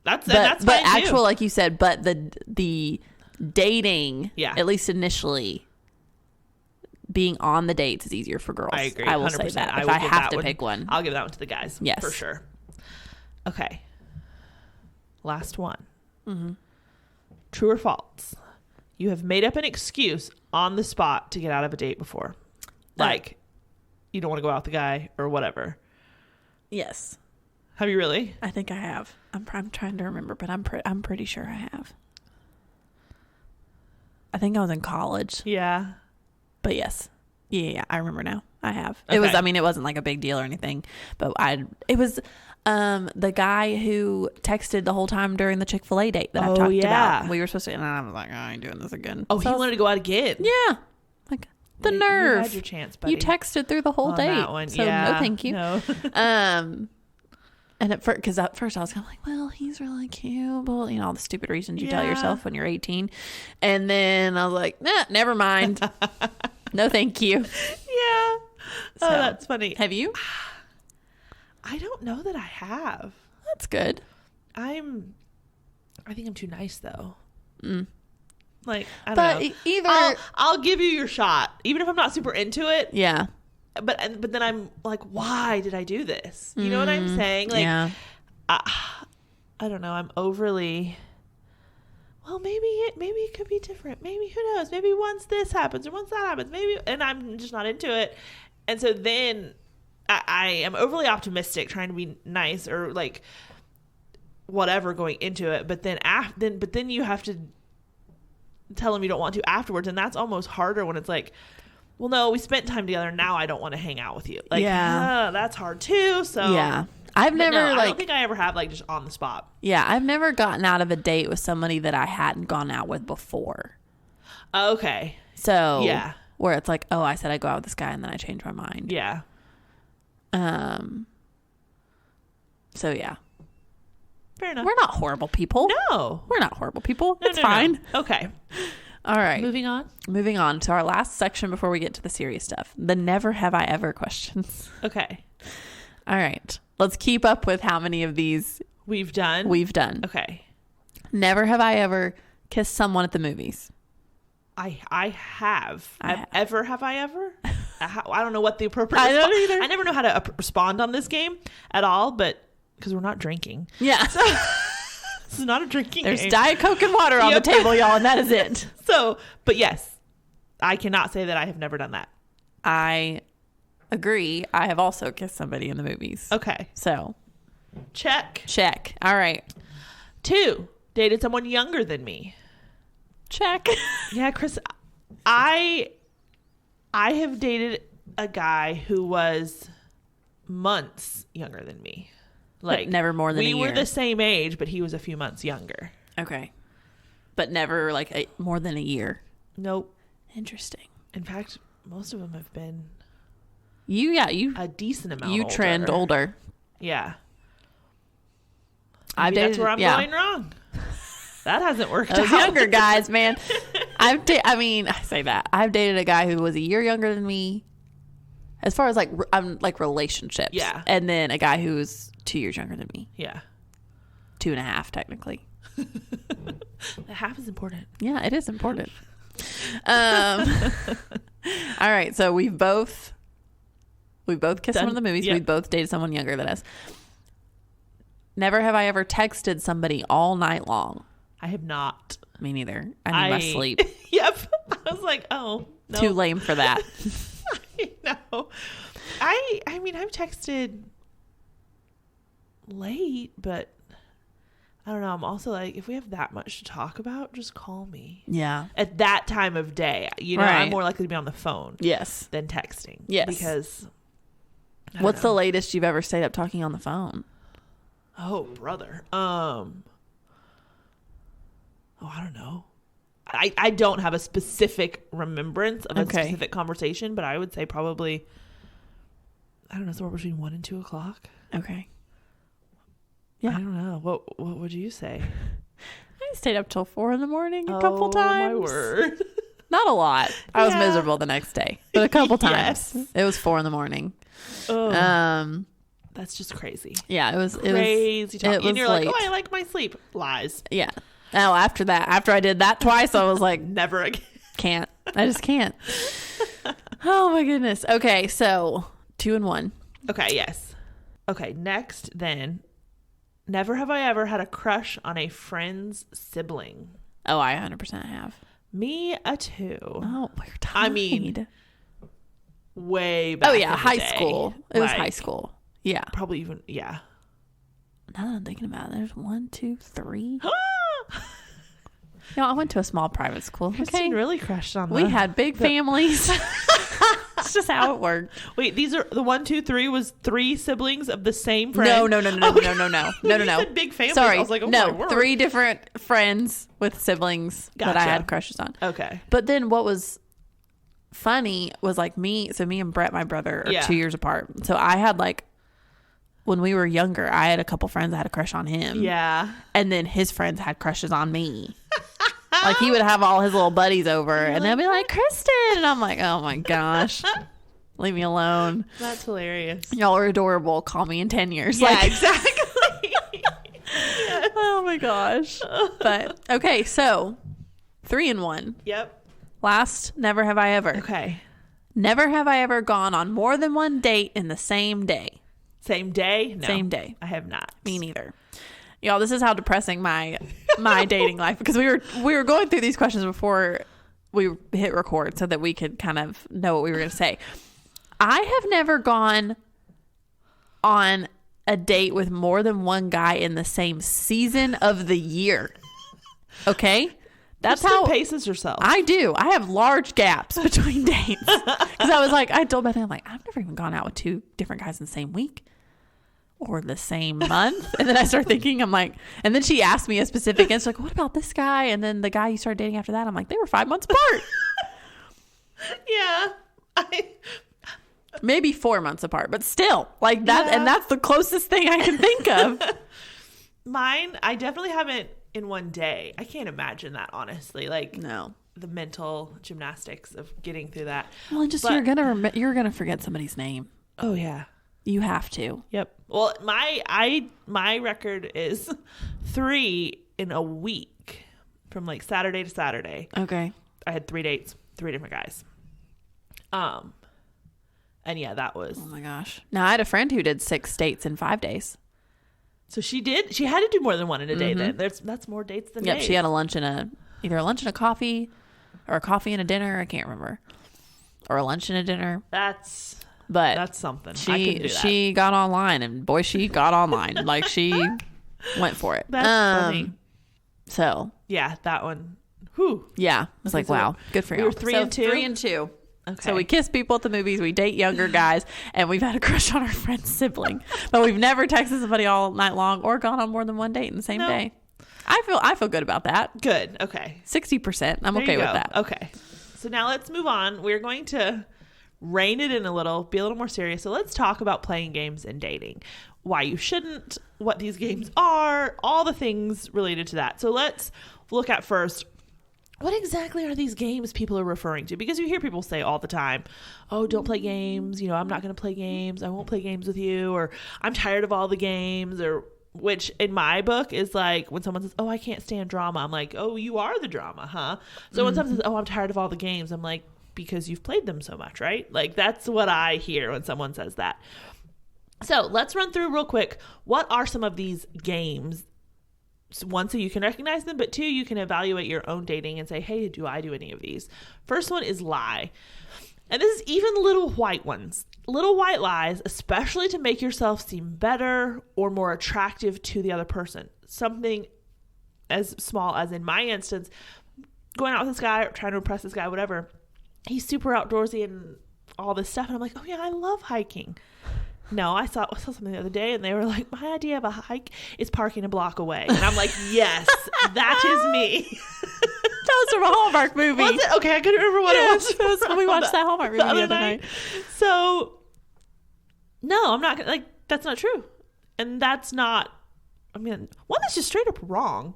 That's but fine actual, too. like you said, but the dating, at least initially, being on the dates is easier for girls. I agree. I will 100%. say that. If I have to pick one, I'll give that one to the guys. Yes, for sure. Okay. Last one. Mm-hmm. True or false? You have made up an excuse on the spot to get out of a date before, like you don't want to go out with the guy or whatever. Yes. Have you really? I think I have. I'm trying to remember, but I'm pretty sure I have. I think I was in college. Yeah. But yes. Yeah, I remember now. I have. Okay. It wasn't like a big deal or anything, but it was the guy who texted the whole time during the Chick-fil-A date that I talked about. We were supposed to, and I was like, I ain't doing this again. Oh, so he wanted to go out again. Yeah. Like the nerve. You had your chance, buddy. You texted through the whole date. That one. So no thank you. No. And at first I was kind of like, well, he's really cute, but all the stupid reasons you tell yourself when you're 18. And then I was like, nah, never mind. No, thank you. Yeah. So, that's funny. Have you? I don't know that I have. That's good. I think I'm too nice though. Like, I don't know. Either I'll give you your shot, even if I'm not super into it. Yeah. But then I'm like, why did I do this? You know what I'm saying? Like, I don't know. I'm overly. Well, maybe it could be different. Maybe, who knows? Maybe once this happens or once that happens, maybe, and I'm just not into it. And so then I am overly optimistic, trying to be nice or like whatever going into it. But then you have to tell them you don't want to afterwards, and that's almost harder when it's like, well, no, we spent time together. Now I don't want to hang out with you. Like, Yeah. that's hard too. So Yeah. I've But never no, I like don't think I ever have like just on the spot. yeah, I've never gotten out of a date with somebody that I hadn't gone out with before. Okay. So Yeah. where it's like, oh, I said I'd go out with this guy and then I changed my mind. Yeah. So yeah. Fair enough. We're not horrible people. No. We're not horrible people. No, It's no, fine. no. Okay. All right. Moving on. Moving on to our last section before we get to the serious stuff. The never have I ever questions. Okay. All right. Let's keep up with how many of these We've done. Okay. Never have I ever kissed someone at the movies. I have. I have. Have I ever? I don't know what the appropriate I don't response- either. I never know how to respond on this game at all, but because we're not drinking. Yeah. This is not a drinking There's game. Diet Coke and water on Yep. the table, y'all, and that is it. So, but yes, I cannot say that I have never done that. I agree. I have also kissed somebody in the movies. Okay. So, Check. check. All right. 2, dated someone younger than me. Check. Yeah, Chris, I have dated a guy who was months younger than me. Like never more than a we year. were the same age, but he was a few months younger. Okay. But never like more than a year. Nope. Interesting. In fact, most of them have been You a decent amount. you trend older. Yeah. I've Maybe dated, that's where I'm yeah. going wrong. That hasn't worked Those out. younger guys, man. I say that. I've dated a guy who was a year younger than me. As far as like I'm like relationships. Yeah. And then a guy who's 2 years younger than me. Yeah. 2.5 technically. The half is important. Yeah, it is important. All right, so we've both kissed Done. one of the movies. Yep. We've both dated someone younger than us. Never have I ever texted somebody all night long. I have not. Me neither. I need my sleep. Yep. I was like, oh, no. Too lame for that. No. I mean, I've texted late, but I don't know. I'm also like, if we have that much to talk about, just call me. Yeah. At that time of day, you know, Right. I'm more likely to be on the phone Yes. than texting. Yes. Because I What's don't the know. latest you've ever stayed up talking on the phone? Oh, brother. Oh, I don't know. I don't have a specific remembrance of a Okay. specific conversation, but I would say probably, I don't know, somewhere between 1 and 2 o'clock. Okay. Yeah. I don't know. What would you say? I stayed up till 4 a.m. a couple times. Oh, my word. Not a lot. I was Yeah. miserable the next day, but a couple times. Yes. It was 4 a.m. Oh, that's just crazy. Yeah, it was Crazy talk. it And was you're late. like, oh, I like my sleep. Lies. Yeah. Now after I did that twice, I was like, Never again. can't. I just can't. Oh my goodness. Okay, so 2 and 1. Okay, yes. Okay, next then. Never have I ever had a crush on a friend's sibling. Oh, I 100% have. Me, a 2. Oh, we're tied. I mean, way back. oh yeah, in the high day. school. It was Like, high school. Yeah. Probably even, yeah. Now that I'm thinking about it, there's 1, 2, 3. I went to a small private school. Kristen Okay. really crushed on We the- had big families. It's just how it worked. Wait, these are the 1, 2, 3 was 3 siblings of the same friend. No. When you said big families, Sorry, I was like, oh no, my word. 3 different friends with siblings that I Gotcha. had crushes on. Okay. But then what was funny was like me and Brett, my brother, are Yeah. 2 years apart. So I had like, when we were younger, I had a couple friends that had a crush on him. Yeah. And then his friends had crushes on me. Like he would have all his little buddies over and they'd be like, Kristen. And I'm like, oh my gosh, leave me alone. That's hilarious. Y'all are adorable. Call me in 10 years. Yeah, Like, exactly. oh my gosh. But okay, so 3 and 1. Yep. Last, never have I ever. Okay. Never have I ever gone on more than one date in the same day. Same day? No. Same day. I have not. Me neither. Y'all, this is how depressing my dating life, because we were going through these questions before we hit record so that we could kind of know what we were going to say. I have never gone on a date with more than one guy in the same season of the year. Okay? That's Kristen how paces herself. I do. I have large gaps between dates. Because I was like, I told Bethany, I'm like, I've never even gone out with 2 different guys in the same week or the same month. And then I started thinking, I'm like, and then she asked me a specific, and she's like, what about this guy? And then the guy you started dating after that, I'm like, they were 5 months apart. Yeah. Maybe 4 months apart, but still, like that. Yeah. And that's the closest thing I can think of. Mine, I definitely haven't in one day. I can't imagine that, honestly. Like, No. the mental gymnastics of getting through that. Well, just But- you're gonna forget somebody's name. Oh, yeah. You have to. Yep. Well, my record is 3 in a week from like Saturday to Saturday. Okay. I had 3 dates, 3 different guys. And yeah, that was. Oh my gosh. Now I had a friend who did 6 dates in 5 days. So she had to do more than one in a day. Then that's more dates than Yep. days. She had either a lunch and a coffee, or a coffee and a dinner. I can't remember, or a lunch and a dinner. That's But something. I can do that. she got online, and boy, she got online. Like, she went for it. That's funny. So Yeah, that one. Whew. yeah, I was like, so wow, good for we you. were 3 and 2? 3 and 2. Okay. So we kiss people at the movies, we date younger guys, and we've had a crush on our friend's sibling. But we've never texted somebody all night long or gone on more than one date in the same No. day. I feel good about that. Good. Okay. 60%. I'm There okay you with go. that. Okay. So now let's move on. We're going to rein it in a little, be a little more serious. So let's talk about playing games and dating. Why you shouldn't, what these games are, all the things related to that. So let's look at first, what exactly are these games people are referring to? Because you hear people say all the time, oh, don't play games. You know, I'm not going to play games. I won't play games with you. Or I'm tired of all the games. Or which in my book is like when someone says, oh, I can't stand drama. I'm like, oh, you are the drama, huh? So when someone says, oh, I'm tired of all the games, I'm like, because you've played them so much, right? Like, that's what I hear when someone says that. So let's run through real quick. What are some of these games? So one, so you can recognize them, but 2, you can evaluate your own dating and say, hey, do I do any of these? First one is lie. And this is even little white ones. Little white lies, especially to make yourself seem better or more attractive to the other person. Something as small as in my instance, going out with this guy, or trying to impress this guy, whatever. He's super outdoorsy and all this stuff. And I'm like, oh yeah, I love hiking. No, I saw something the other day and they were like, my idea of a hike is parking a block away. And I'm like, yes, that is me. That was from a Hallmark movie. Was it? Okay, I couldn't remember what it was. We watched that Hallmark movie the other night. So, no, I'm not gonna, like, that's not true. And that's not, I mean, one, that's just straight up wrong,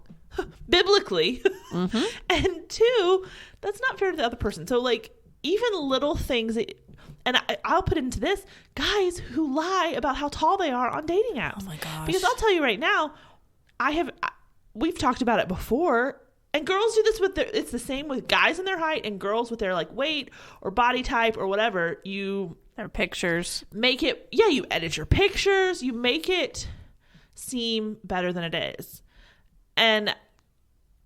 biblically. Mm-hmm. And 2, that's not fair to the other person. So, like, even little things that, and I'll put into this, guys who lie about how tall they are on dating apps. Oh my gosh. Because I'll tell you right now, we've talked about it before, and girls do this with it's the same with guys and their height and girls with their like weight or body type or whatever. Their pictures. Make it, you edit your pictures, you make it seem better than it is. And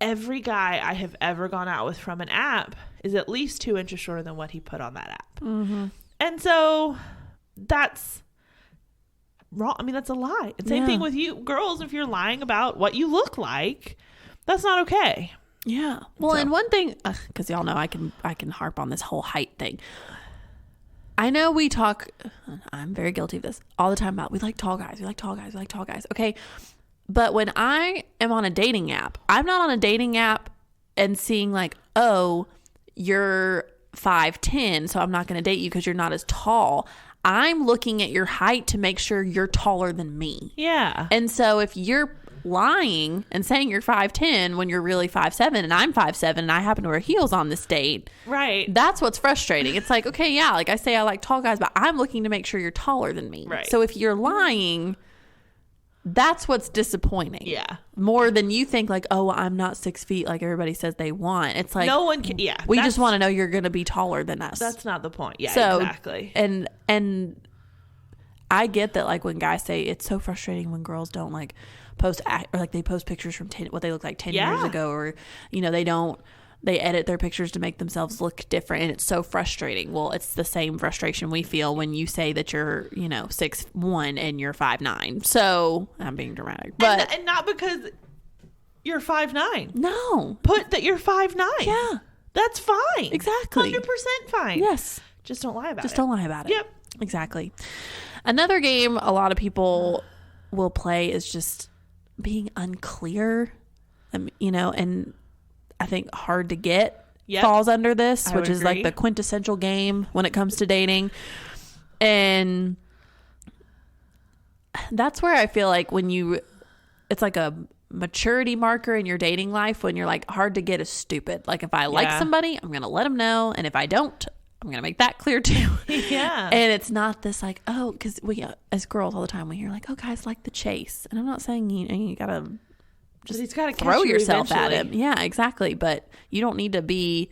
every guy I have ever gone out with from an app is at least 2 inches shorter than what he put on that app. Mm-hmm. And so that's wrong. I mean, that's a lie. And same thing with you girls. If you're lying about what you look like, that's not okay. Yeah. Well, and one thing, because y'all know I can harp on this whole height thing. I know we talk, I'm very guilty of this all the time about, we like tall guys. We like tall guys. We like tall guys. Okay. But when I am on a dating app, I'm not on a dating app and seeing like, oh, you're 5'10", so I'm not going to date you because you're not as tall. I'm looking at your height to make sure you're taller than me. Yeah. And so if you're lying and saying you're 5'10" when you're really 5'7", and I'm 5'7", and I happen to wear heels on this date, Right. that's what's frustrating. It's like, okay, yeah, like I say I like tall guys, but I'm looking to make sure you're taller than me. Right. So if you're lying, that's what's disappointing. Yeah. More than you think like, oh, I'm not 6 feet like everybody says they want. It's like, No one can. Yeah. we just want to know you're going to be taller than us. That's not the point. Yeah, So, exactly. And I get that, like when guys say it's so frustrating when girls don't like post or like they post pictures from what they look like 10 years ago, or they edit their pictures to make themselves look different, and it's so frustrating. Well, it's the same frustration we feel when you say that you're 6'1" and you're 5'9". So I'm being dramatic, but and not because you're 5'9". No. Put that you're 5'9". Yeah. That's fine. Exactly. 100% fine. Yes. Just don't lie about it. Just don't lie about it. Yep. Exactly. Another game a lot of people will play is just being unclear, and I think hard to get falls under this, which is like the quintessential game when it comes to dating. And that's where I feel like it's like a maturity marker in your dating life when you're like, hard to get is stupid. Like if I like somebody, I'm going to let them know. And if I don't, I'm going to make that clear too. Yeah. And it's not this like, oh, because we, as girls all the time, we hear like, oh, guys like the chase. And I'm not saying you got to just he's gotta throw yourself eventually. at him. Yeah, exactly. But you don't need to be,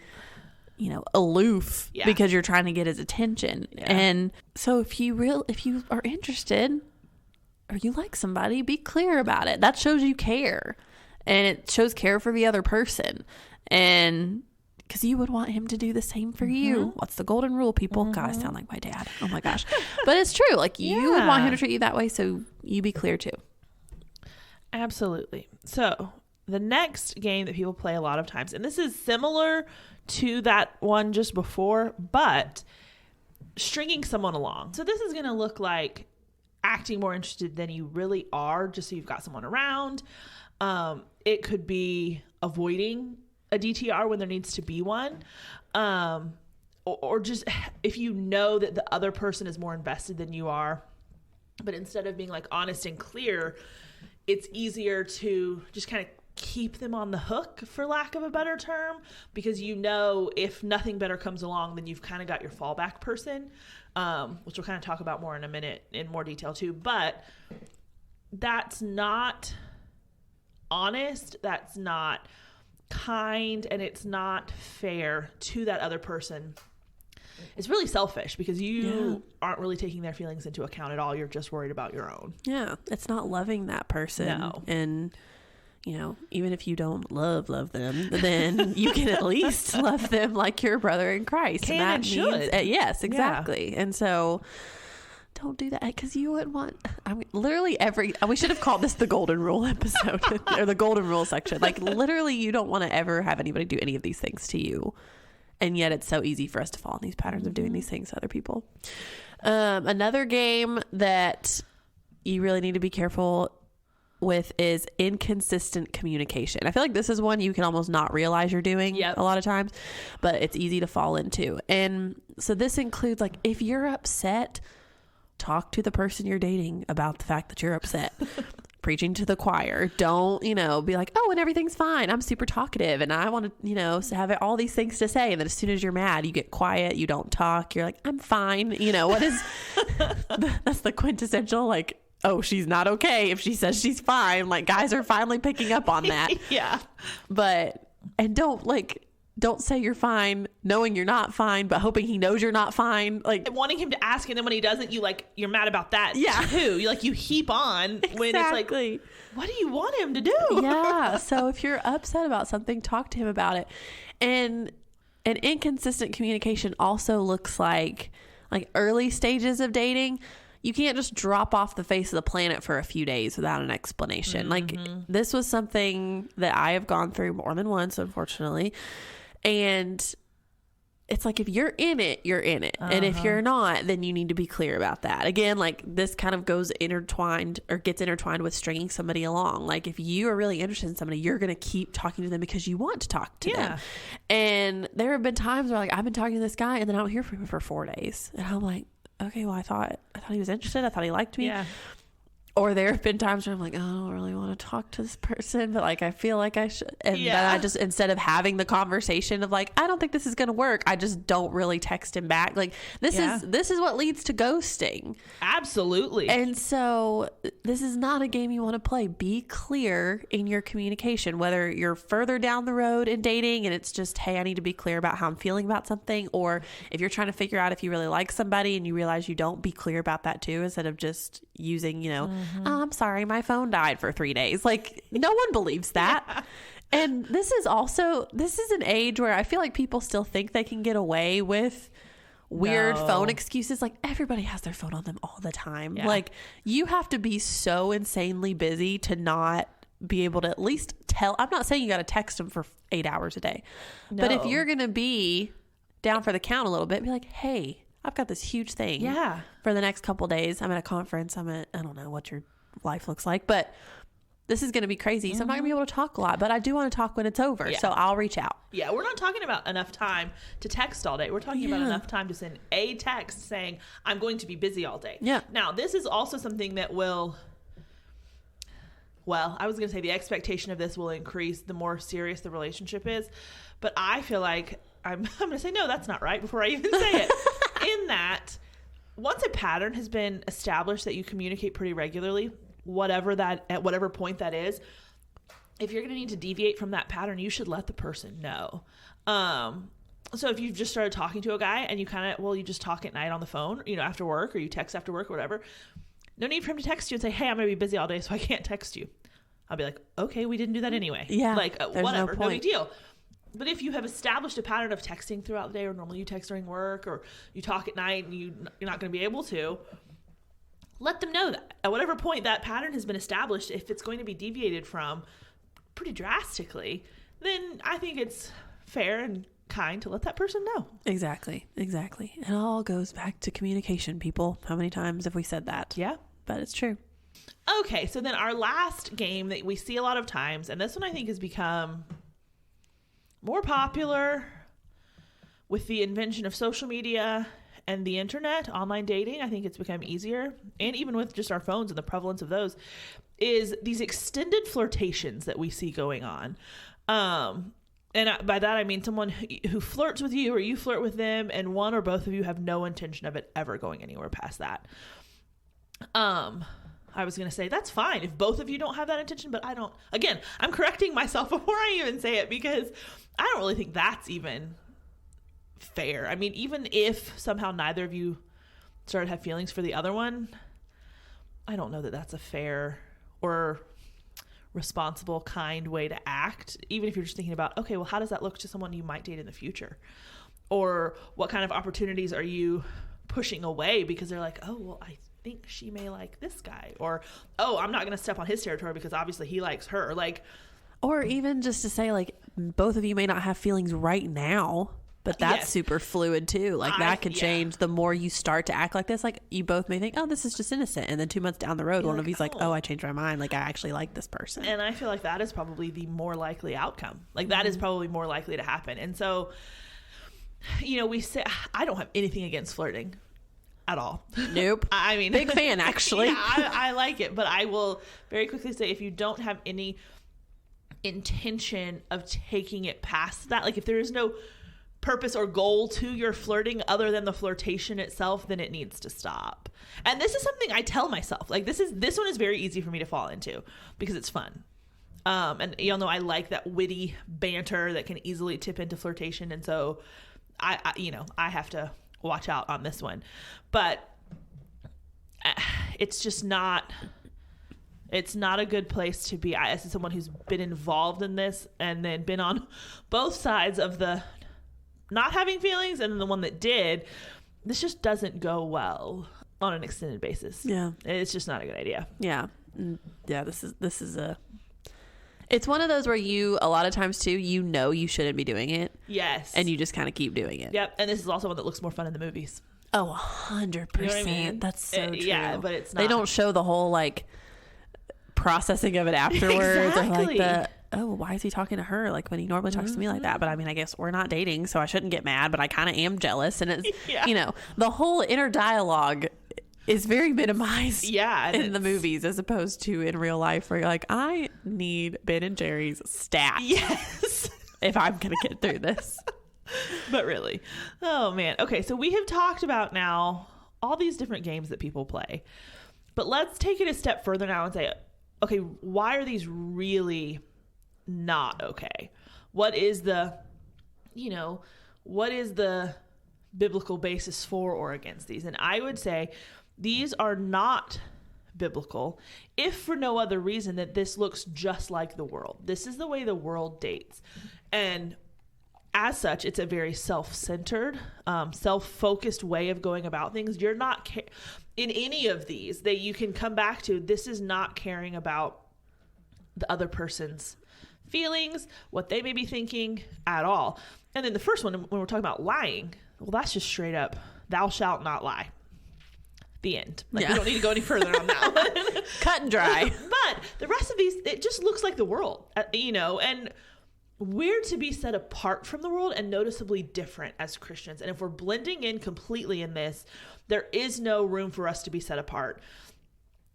aloof because you're trying to get his attention. Yeah. And so if you are interested or you like somebody, be clear about it. That shows you care. And it shows care for the other person. And because you would want him to do the same for you. What's the golden rule, people? God, I sound like my dad. Oh my gosh. But it's true. Like you would want him to treat you that way. So you be clear too. Absolutely. So the next game that people play a lot of times, and this is similar to that one just before, but stringing someone along. So this is going to look like acting more interested than you really are, just so you've got someone around. It could be avoiding a DTR when there needs to be one. Or just if you know that the other person is more invested than you are, but instead of being like honest and clear, it's easier to just kind of keep them on the hook, for lack of a better term, because if nothing better comes along, then you've kind of got your fallback person, which we'll kind of talk about more in a minute in more detail too. But that's not honest, that's not kind, and it's not fair to that other person. It's really selfish because you aren't really taking their feelings into account at all. You're just worried about your own. Yeah. It's not loving that person. No. And even if you don't love them, then you can at least love them like your brother in Christ. Can and should. Yes, exactly. Yeah. And so don't do that, because you wouldn't want, literally we should have called this the golden rule episode or the golden rule section. Like literally you don't want to ever have anybody do any of these things to you. And yet it's so easy for us to fall in these patterns of doing these things to other people. Another game that you really need to be careful with is inconsistent communication. I feel like this is one you can almost not realize you're doing a lot of times, but it's easy to fall into. And so this includes like, if you're upset, talk to the person you're dating about the fact that you're upset. Preaching to the choir. Don't, be like, oh, and everything's fine. I'm super talkative and I want to, have all these things to say. And then as soon as you're mad, you get quiet. You don't talk. You're like, I'm fine. What is, that's the quintessential, like, oh, she's not okay if she says she's fine. Like guys are finally picking up on that. Yeah. And don't say you're fine knowing you're not fine, but hoping he knows you're not fine. Like and wanting him to ask, and then when he doesn't, you're mad about that too. You heap on when it's like, what do you want him to do? Yeah. So if you're upset about something, talk to him about it. And an inconsistent communication also looks like early stages of dating. You can't just drop off the face of the planet for a few days without an explanation. Mm-hmm. Like this was something that I have gone through more than once, unfortunately. And it's like, if you're in it, you're in it. And if you're not, then you need to be clear about that. Again, like this kind of gets intertwined with stringing somebody along. Like if you are really interested in somebody, you're going to keep talking to them because you want to talk to them. And there have been times where I've been talking to this guy and then I don't hear from him for 4 days. And I'm like, okay, well, I thought he was interested. I thought he liked me. Yeah. Or there have been times where I'm like, oh, I don't really want to talk to this person, but I feel like I should. And then I just, instead of having the conversation of I don't think this is going to work, I just don't really text him back. Like this is what leads to ghosting. Absolutely. And so this is not a game you want to play. Be clear in your communication, whether you're further down the road in dating and it's just, hey, I need to be clear about how I'm feeling about something. Or if you're trying to figure out if you really like somebody and you realize you don't, be clear about that too, instead of just using, oh, I'm sorry, my phone died for 3 days. Like no one believes that. Yeah. And this is an age where I feel like people still think they can get away with weird phone excuses. Like everybody has their phone on them all the time. Yeah. Like you have to be so insanely busy to not be able to at least tell. I'm not saying you got to text them for 8 hours a day, but if you're going to be down for the count a little bit, be like, hey, I've got this huge thing for the next couple days. I'm at a conference. I don't know what your life looks like, but this is going to be crazy. So I'm not going to be able to talk a lot, but I do want to talk when it's over. So I'll reach out. Yeah, we're not talking about enough time to text all day. We're talking about enough time to send a text saying, I'm going to be busy all day. Yeah. Now, this is also something that will, well, I was going to say the expectation of this will increase the more serious the relationship is. But I feel like I'm going to say, no, that's not right before I even say it. In that, once a pattern has been established that you communicate pretty regularly, at whatever point that is, if you're going to need to deviate from that pattern, you should let the person know. So if you've just started talking to a guy and you just talk at night on the phone, after work, or you text after work or whatever, no need for him to text you and say, hey, I'm going to be busy all day, so I can't text you. I'll be like, okay, we didn't do that anyway. Yeah. Whatever, no big deal. But if you have established a pattern of texting throughout the day, or normally you text during work, or you talk at night and you're not going to be able to, let them know that at whatever point that pattern has been established, if it's going to be deviated from pretty drastically, then I think it's fair and kind to let that person know. Exactly. It all goes back to communication, people. How many times have we said that? Yeah. But it's true. Okay, so then our last game that we see a lot of times, and this one I think has become more popular with the invention of social media and the internet, online dating. I think it's become easier, and even with just our phones and the prevalence of those, is these extended flirtations that we see going on. And by that I mean someone who flirts with you, or you flirt with them, and one or both of you have no intention of it ever going anywhere past that. I was going to say that's fine if both of you don't have that intention, but I don't. Again, I'm correcting myself before I even say it, because I don't really think that's even fair. I mean, even if somehow neither of you started to have feelings for the other one, I don't know that that's a fair or responsible, kind way to act. Even if you're just thinking about, okay, well, how does that look to someone you might date in the future? Or what kind of opportunities are you pushing away because they're like, oh, well, I think she may like this guy, or, oh, I'm not going to step on his territory because obviously he likes her. Or even just to say, both of you may not have feelings right now, but that's super fluid too. That could change the more you start to act like this. You both may think, oh, this is just innocent, and then 2 months down the road, one of you's like, oh, I changed my mind. I actually like this person. And I feel like that is probably the more likely outcome. That is probably more likely to happen. And so, we say, I don't have anything against flirting at all. Nope. I mean, big fan, actually. Yeah, I like it, but I will very quickly say, if you don't have any intention of taking it past that, if there is no purpose or goal to your flirting other than the flirtation itself, then it needs to stop. And this is something I tell myself. This one is very easy for me to fall into because it's fun. And y'all know I like that witty banter that can easily tip into flirtation, and so I have to watch out on this one. But it's just not a good place to be. As someone who's been involved in this and then been on both sides of the not having feelings and then the one that did, this just doesn't go well on an extended basis. Yeah. It's just not a good idea. Yeah. Yeah. It's one of those where a lot of times too, you shouldn't be doing it. Yes. And you just kind of keep doing it. Yep. And this is also one that looks more fun in the movies. Oh, 100%. You know what I mean? That's so true. Yeah, but it's not. They don't show the whole processing of it afterwards. Exactly. Or why is he talking to her? When he normally talks to me like that. But I mean, I guess we're not dating, so I shouldn't get mad, but I kind of am jealous. And it's, the whole inner dialogue is very minimized in the movies as opposed to in real life, where you're like, I need Ben and Jerry's stat. Yes. If I'm going to get through this. But really. Oh, man. Okay, so we have talked about now all these different games that people play. But let's take it a step further now and say, okay, why are these really not okay? What is the biblical basis for or against these? And I would say these are not biblical, if for no other reason that this looks just like the world. This is the way the world dates. And as such, it's a very self-centered, self-focused way of going about things. You're not in any of these that you can come back to. This is not caring about the other person's feelings, what they may be thinking at all. And then the first one, when we're talking about lying, well, that's just straight up, thou shalt not lie. The end. Like, we don't need to go any further on that one. Cut and dry. But the rest of these, it just looks like the world, and we're to be set apart from the world and noticeably different as Christians. And if we're blending in completely in this, there is no room for us to be set apart.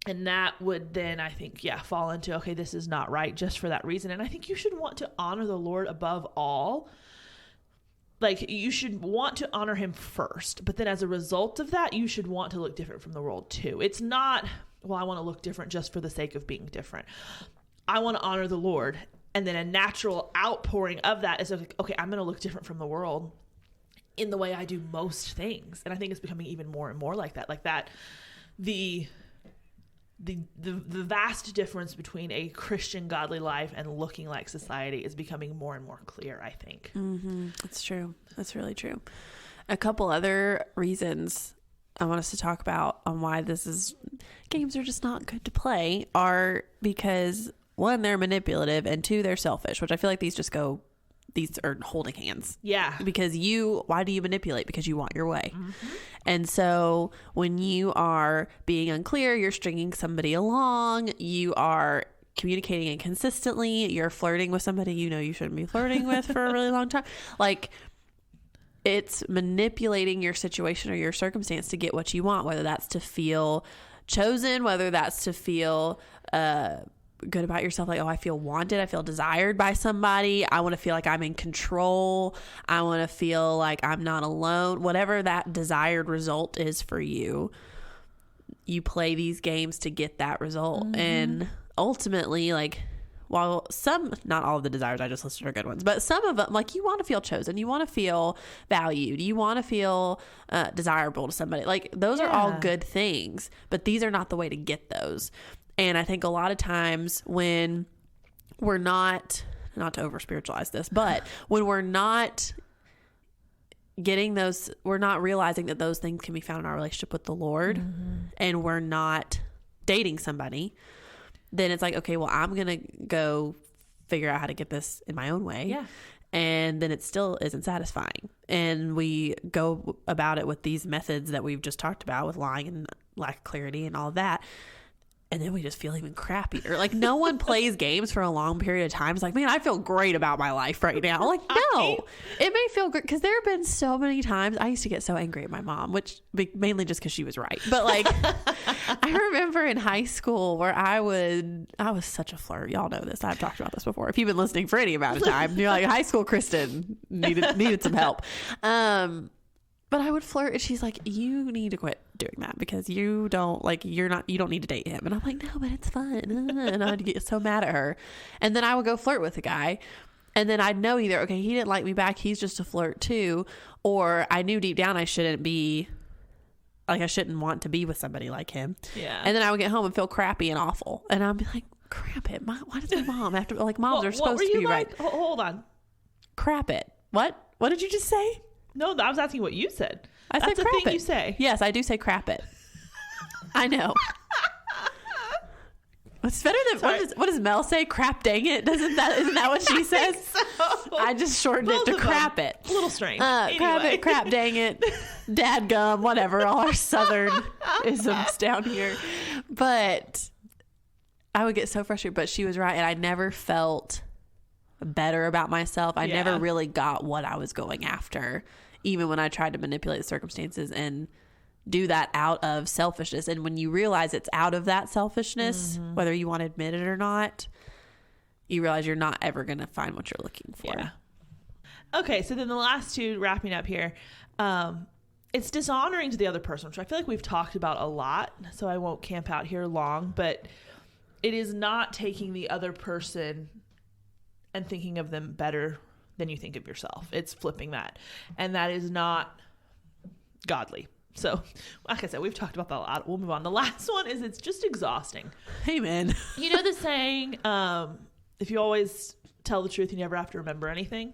And that would then, I think, fall into, okay, this is not right just for that reason. And I think you should want to honor the Lord above all. Like, you should want to honor him first. But then as a result of that, you should want to look different from the world too. It's not, well, I want to look different just for the sake of being different. I want to honor the Lord. And then a natural outpouring of that is, okay, I'm going to look different from the world in the way I do most things. And I think it's becoming even more and more like that. The vast difference between a Christian godly life and looking like society is becoming more and more clear, I think. Mm-hmm. That's true. That's really true. A couple other reasons I want us to talk about on why games are just not good to play are because, one, they're manipulative, and two, they're selfish, which I feel like these are holding hands. Yeah. Because why do you manipulate? Because you want your way. Mm-hmm. And so when you are being unclear, you're stringing somebody along, you are communicating inconsistently, you're flirting with somebody you shouldn't be flirting with for a really long time. Like, it's manipulating your situation or your circumstance to get what you want, whether that's to feel chosen, whether that's to feel good about yourself, like, oh, I feel wanted, I feel desired by somebody, I want to feel like I'm in control, I want to feel like I'm not alone. Whatever that desired result is for you, you play these games to get that result. Mm-hmm. And ultimately, like, while not all of the desires I just listed are good ones, but some of them, like, you want to feel chosen, you want to feel valued, you want to feel desirable to somebody, like, those are all good things, but these are not the way to get those. And I think a lot of times when we're not to over spiritualize this, but when we're not getting those, we're not realizing that those things can be found in our relationship with the Lord, and we're not dating somebody, then it's like, okay, well, I'm going to go figure out how to get this in my own way. Yeah. And then it still isn't satisfying. And we go about it with these methods that we've just talked about, with lying and lack of clarity and all of that. And then we just feel even crappier. Like, no one plays games for a long period of time. It's like, man, I feel great about my life right now. Like, no, it may feel great, because there have been so many times I used to get so angry at my mom, which mainly just because she was right. But like, I remember in high school where I was such a flirt. Y'all know this. I've talked about this before. If you've been listening for any amount of time, you're like, high school Kristen needed some help. But I would flirt, and she's like, you need to quit doing that, because you don't need to date him. And I'm like, no, but it's fun. And I'd get so mad at her. And then I would go flirt with a guy, and then I'd know either, okay, he didn't like me back, he's just a flirt too, or I knew deep down I shouldn't want to be with somebody like him. Yeah. And then I would get home and feel crappy and awful. And I'd be like, crap it. Why does my mom have to, like, moms are supposed to be right. Hold on. Crap it. What did you just say? No, I was asking what you said. That's a crap thing it. You say. Yes, I do say crap it. I know. It's better than what does Mel say? Crap dang it. Isn't that what she says? So. I just shortened it to crap it. A little strange. Anyway. Crap it, crap dang it, dad gum, whatever. All our southern isms down here. But I would get so frustrated. But she was right, and I never felt better about myself. I never really got what I was going after, even when I tried to manipulate the circumstances and do that out of selfishness. And when you realize it's out of that selfishness, whether you want to admit it or not, you realize you're not ever going to find what you're looking for. Yeah. Okay, so then the last two, wrapping up here, it's dishonoring to the other person, which I feel like we've talked about a lot, so I won't camp out here long, but it is not taking the other person and thinking of them better than you think of yourself. It's flipping that. And that is not godly. So, like I said, we've talked about that a lot. We'll move on. The last one is, it's just exhausting. Amen. You know the saying, if you always tell the truth, you never have to remember anything?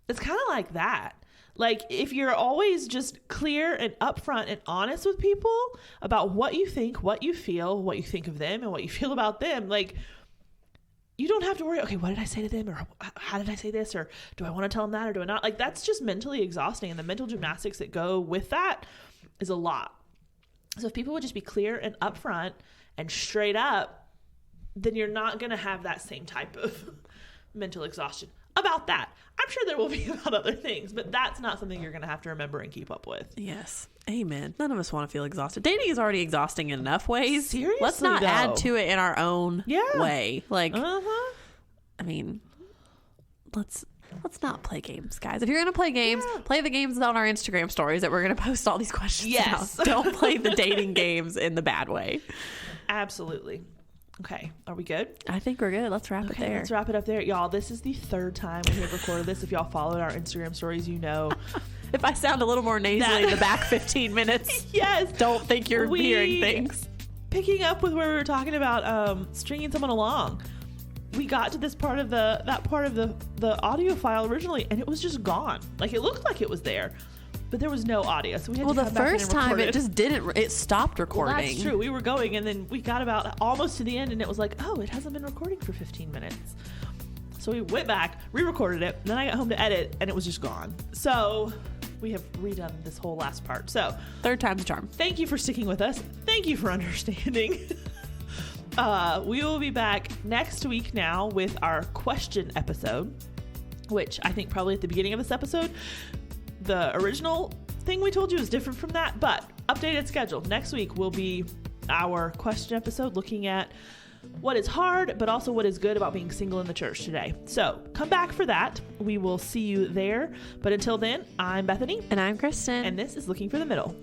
It's kind of like that. Like, if you're always just clear and upfront and honest with people about what you think, what you feel, what you think of them, and what you feel about them, like, you don't have to worry, okay, what did I say to them? Or how did I say this? Or do I want to tell them that or do I not? Like, that's just mentally exhausting. And the mental gymnastics that go with that is a lot. So if people would just be clear and upfront and straight up, then you're not going to have that same type of mental exhaustion about that. I'm sure there will be about other things, but that's not something you're going to have to remember and keep up with. Yes. Amen. None of us want to feel exhausted. Dating is already exhausting in enough ways. Seriously, let's not though. add to it in our own Yeah. way. Like, Uh-huh. I mean, let's not play games, guys. If you're going to play games, play the games on our Instagram stories that we're going to post all these questions Yes. about. Don't play the dating games in the bad way. Absolutely. Okay. Are we good? I think we're good. Let's wrap it there. Let's wrap it up there. Y'all, this is the third time we have recorded this. If y'all followed our Instagram stories, you know. If I sound a little more nasally in the back 15 minutes, Yes. don't think you're hearing things. Picking up with where we were talking about stringing someone along. We got to this part of the audio file originally, and it was just gone. Like, it looked like it was there, but there was no audio. So we had to The come back in first and time record it just didn't, it stopped recording. Well, that's true. We were going, and then we got about almost to the end, and it was like, oh, it hasn't been recording for 15 minutes. So we went back, re-recorded it, then I got home to edit, and it was just gone. So we have redone this whole last part. So Third time's a charm. thank you for sticking with us. Thank you for understanding. We will be back next week now with our question episode, which I think probably at the beginning of this episode, the original thing we told you is different from that, but updated schedule. Next week will be our question episode looking at what is hard, but also what is good about being single in the church today. So come back for that. We will see you there. But until then, I'm Bethany. And I'm Kristen. And this is Looking for the Middle.